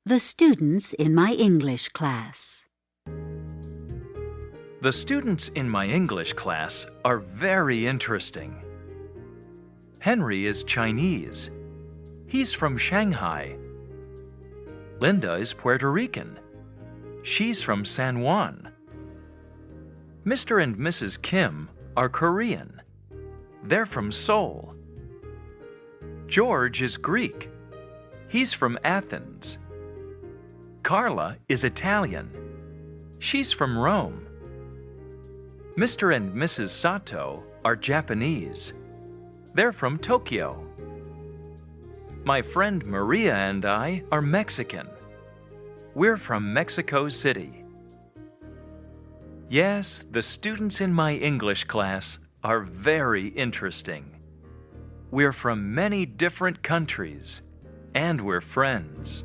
The students in my English class. The students in my English class are very interesting. Henry is Chinese. He's from Shanghai. Linda is Puerto Rican. She's from San Juan. Mr. and Mrs. Kim are Korean. They're from Seoul. George is Greek. He's from Athens. Carla is Italian. She's from Rome. Mr. and Mrs. Sato are Japanese. They're from Tokyo. My friend Maria and I are Mexican. We're from Mexico City. Yes, the students in my English class are very interesting. We're from many different countries, and we're friends.